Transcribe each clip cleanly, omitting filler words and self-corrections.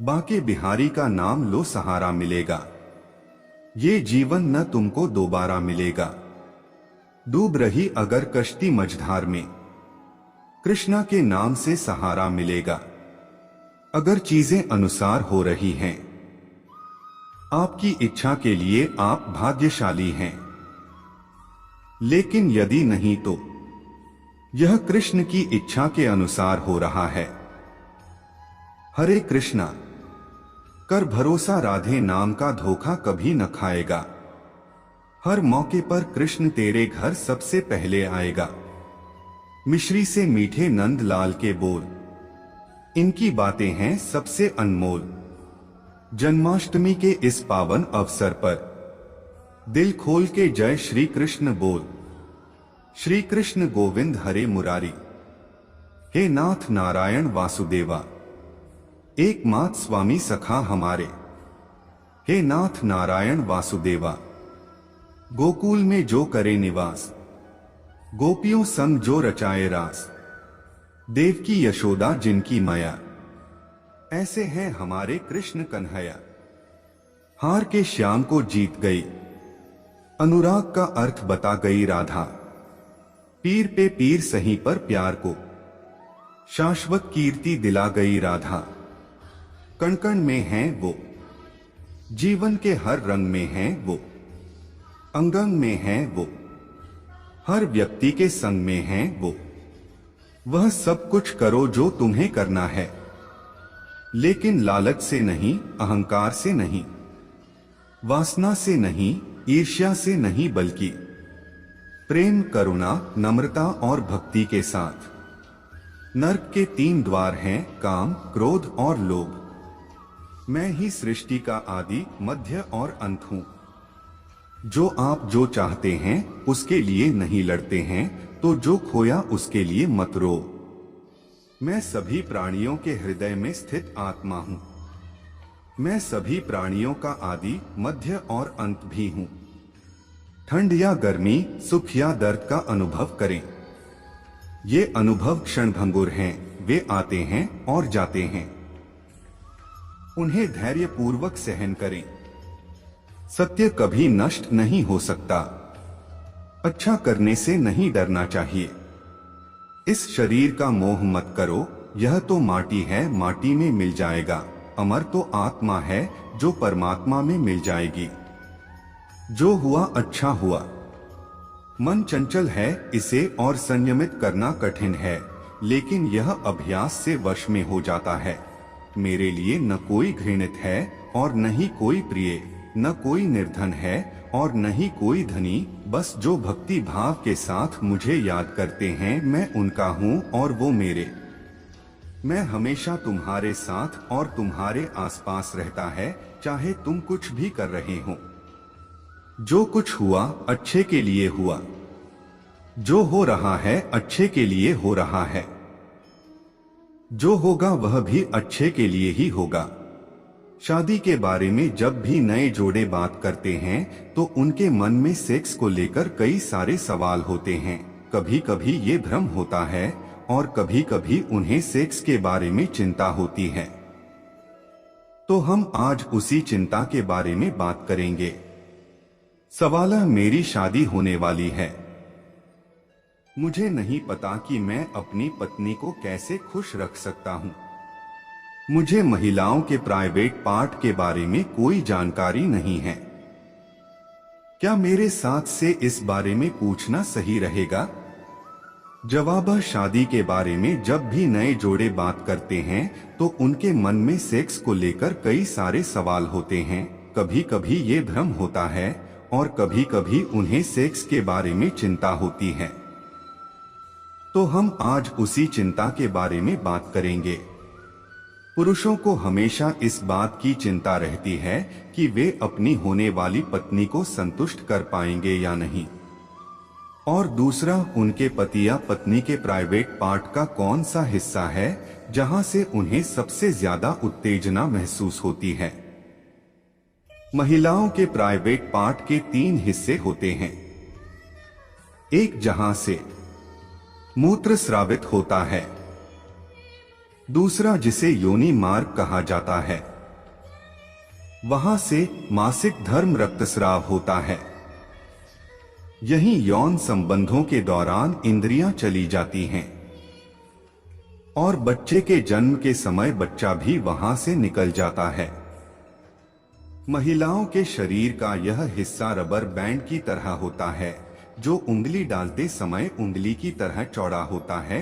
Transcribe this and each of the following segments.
बाके बिहारी का नाम लो सहारा मिलेगा। ये जीवन न तुमको दोबारा मिलेगा। डूब रही अगर कश्ती मझधार में, कृष्णा के नाम से सहारा मिलेगा। अगर चीजें अनुसार हो रही हैं, आपकी इच्छा के लिए आप भाग्यशाली हैं। लेकिन यदि नहीं तो यह कृष्ण की इच्छा के अनुसार हो रहा है। हरे कृष्णा। कर भरोसा, राधे नाम का धोखा कभी न खाएगा। हर मौके पर कृष्ण तेरे घर सबसे पहले आएगा। मिश्री से मीठे नंद लाल के बोल, इनकी बातें हैं सबसे अनमोल। जन्माष्टमी के इस पावन अवसर पर दिल खोल के जय श्री कृष्ण बोल। श्री कृष्ण गोविंद हरे मुरारी, हे नाथ नारायण वासुदेवा। एकमात्र स्वामी सखा हमारे, हे नाथ नारायण वासुदेवा। गोकुल में जो करे निवास, गोपियों संग जो रचाए रास। देवकी यशोदा जिनकी माया, ऐसे हैं हमारे कृष्ण कन्हैया। हार के श्याम को जीत गई, अनुराग का अर्थ बता गई राधा। पीर पे पीर सही पर प्यार को, शाश्वत कीर्ति दिला गई राधा। कण कण में हैं वो, जीवन के हर रंग में हैं वो। अंग अंग में हैं वो, हर व्यक्ति के संग में हैं वो। वह सब कुछ करो जो तुम्हें करना है, लेकिन लालच से नहीं, अहंकार से नहीं, वासना से नहीं, ईर्ष्या से नहीं, बल्कि प्रेम, करुणा, नम्रता और भक्ति के साथ। नरक के 3 द्वार हैं, काम, क्रोध और लोभ। मैं ही सृष्टि का आदि, मध्य और अंत हूं। जो आप जो चाहते हैं उसके लिए नहीं लड़ते हैं, तो जो खोया उसके लिए मत रो। मैं सभी प्राणियों के हृदय में स्थित आत्मा हूं। मैं सभी प्राणियों का आदि, मध्य और अंत भी हूं। ठंड या गर्मी, सुख या दर्द का अनुभव करें। ये अनुभव क्षणभंगुर हैं, वे आते हैं और जाते हैं। उन्हें धैर्यपूर्वक सहन करें। सत्य कभी नष्ट नहीं हो सकता। अच्छा करने से नहीं डरना चाहिए। इस शरीर का मोह मत करो, यह तो माटी है, माटी में मिल जाएगा। अमर तो आत्मा है, जो परमात्मा में मिल जाएगी। जो हुआ अच्छा हुआ। मन चंचल है, इसे और संयमित करना कठिन है, लेकिन यह अभ्यास से वश में हो जाता है। मेरे लिए न कोई घृणित है और न ही कोई प्रिय, न कोई निर्धन है और न ही कोई धनी। बस जो भक्ति भाव के साथ मुझे याद करते हैं, मैं उनका हूँ और वो मेरे। मैं हमेशा तुम्हारे साथ और तुम्हारे आसपास रहता है, चाहे तुम कुछ भी कर रहे हो। जो कुछ हुआ अच्छे के लिए हुआ। जो हो रहा है अच्छे के लिए हो रहा है। जो होगा वह भी अच्छे के लिए ही होगा। शादी के बारे में जब भी नए जोड़े बात करते हैं तो उनके मन में सेक्स को लेकर कई सारे सवाल होते हैं। कभी कभी ये भ्रम होता है और कभी कभी उन्हें सेक्स के बारे में चिंता होती है। तो हम आज उसी चिंता के बारे में बात करेंगे। सवाल है, मेरी शादी होने वाली है। मुझे नहीं पता कि मैं अपनी पत्नी को कैसे खुश रख सकता हूँ। मुझे महिलाओं के प्राइवेट पार्ट के बारे में कोई जानकारी नहीं है। क्या मेरे साथ से इस बारे में पूछना सही रहेगा? जवाब है, शादी के बारे में जब भी नए जोड़े बात करते हैं तो उनके मन में सेक्स को लेकर कई सारे सवाल होते हैं। कभी कभी ये भ्रम होता है और कभी कभी उन्हें सेक्स के बारे में चिंता होती है। तो हम आज उसी चिंता के बारे में बात करेंगे। पुरुषों को हमेशा इस बात की चिंता रहती है कि वे अपनी होने वाली पत्नी को संतुष्ट कर पाएंगे या नहीं, और दूसरा, उनके पति या पत्नी के प्राइवेट पार्ट का कौन सा हिस्सा है जहां से उन्हें सबसे ज्यादा उत्तेजना महसूस होती है। महिलाओं के प्राइवेट पार्ट के 3 हिस्से होते हैं। एक, जहां से मूत्र स्रावित होता है। दूसरा, जिसे योनि मार्ग कहा जाता है, वहां से मासिक धर्म रक्तस्राव होता है। यही यौन संबंधों के दौरान इंद्रियां चली जाती हैं और बच्चे के जन्म के समय बच्चा भी वहां से निकल जाता है। महिलाओं के शरीर का यह हिस्सा रबर बैंड की तरह होता है, जो उंगली डालते समय उंगली की तरह चौड़ा होता है।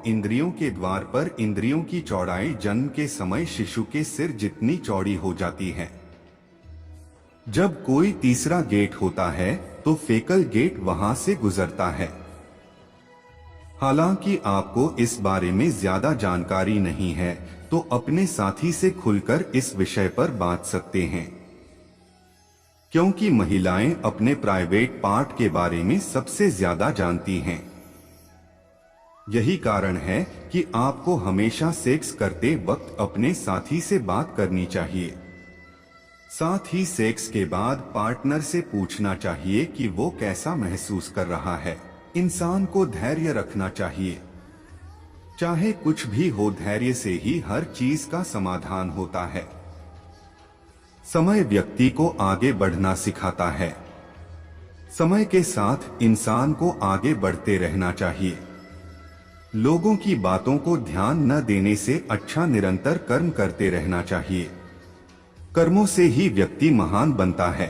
इंद्रियों के द्वार पर इंद्रियों की चौड़ाई जन्म के समय शिशु के सिर जितनी चौड़ी हो जाती है। जब कोई तीसरा गेट होता है तो फेकल गेट वहां से गुजरता है। हालांकि आपको इस बारे में ज्यादा जानकारी नहीं है, तो अपने साथी से खुलकर इस विषय पर बात सकते हैं, क्योंकि महिलाएं अपने प्राइवेट पार्ट के बारे में सबसे ज्यादा जानती हैं। यही कारण है कि आपको हमेशा सेक्स करते वक्त अपने साथी से बात करनी चाहिए। साथ ही सेक्स के बाद पार्टनर से पूछना चाहिए कि वो कैसा महसूस कर रहा है। इंसान को धैर्य रखना चाहिए। चाहे कुछ भी हो, धैर्य से ही हर चीज का समाधान होता है। समय व्यक्ति को आगे बढ़ना सिखाता है। समय के साथ इंसान को आगे बढ़ते रहना चाहिए। लोगों की बातों को ध्यान न देने से अच्छा निरंतर कर्म करते रहना चाहिए। कर्मों से ही व्यक्ति महान बनता है।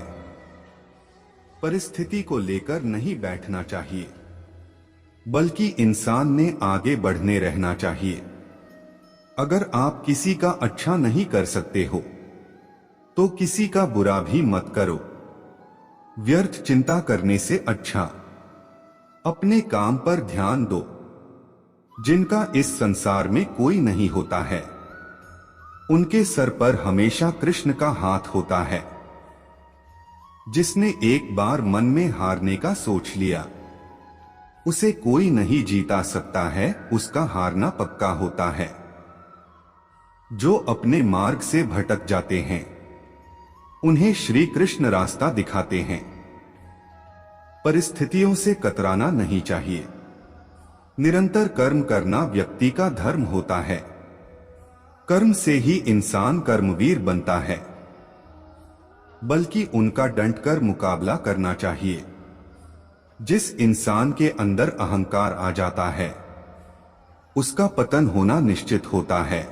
परिस्थिति को लेकर नहीं बैठना चाहिए, बल्कि इंसान ने आगे बढ़ने रहना चाहिए। अगर आप किसी का अच्छा नहीं कर सकते हो तो किसी का बुरा भी मत करो। व्यर्थ चिंता करने से अच्छा अपने काम पर ध्यान दो। जिनका इस संसार में कोई नहीं होता है, उनके सर पर हमेशा कृष्ण का हाथ होता है। जिसने एक बार मन में हारने का सोच लिया, उसे कोई नहीं जीता सकता है, उसका हारना पक्का होता है। जो अपने मार्ग से भटक जाते हैं, उन्हें श्री कृष्ण रास्ता दिखाते हैं। परिस्थितियों से कतराना नहीं चाहिए। निरंतर कर्म करना व्यक्ति का धर्म होता है। कर्म से ही इंसान कर्मवीर बनता है, बल्कि उनका डंटकर मुकाबला करना चाहिए। जिस इंसान के अंदर अहंकार आ जाता है, उसका पतन होना निश्चित होता है।